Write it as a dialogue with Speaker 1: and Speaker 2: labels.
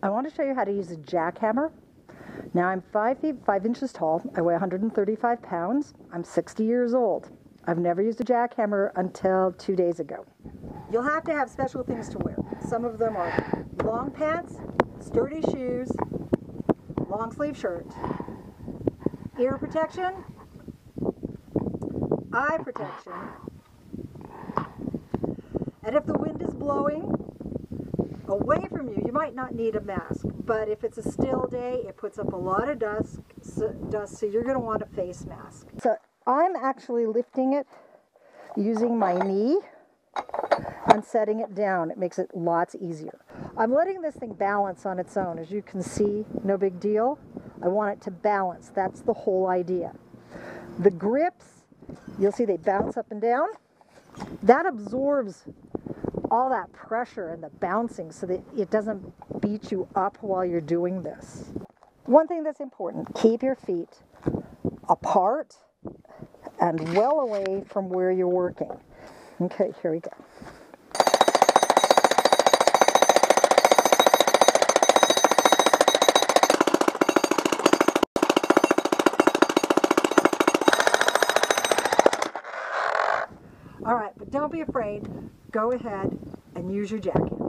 Speaker 1: I want to show you how to use a jackhammer. Now I'm 5 feet 5 inches tall. I weigh 135 pounds. I'm 60 years old. I've never used a jackhammer until 2 days ago. You'll have to have special things to wear. Some of them are long pants, sturdy shoes, long sleeve shirt, ear protection, eye protection, and if the wind is blowing away from you, you might not need a mask, but if it's a still day, it puts up a lot of dust, so you're going to want a face mask. So I'm actually lifting it using my knee and setting it down. It makes it lots easier. I'm letting this thing balance on its own. As you can see, no big deal. I want it to balance. That's the whole idea. The grips, you'll see they bounce up and down. That absorbs all that pressure and the bouncing so that it doesn't beat you up while you're doing this. One thing that's important, keep your feet apart and well away from where you're working. Okay, here we go. All right, but don't be afraid. Go ahead and use your jackhammer.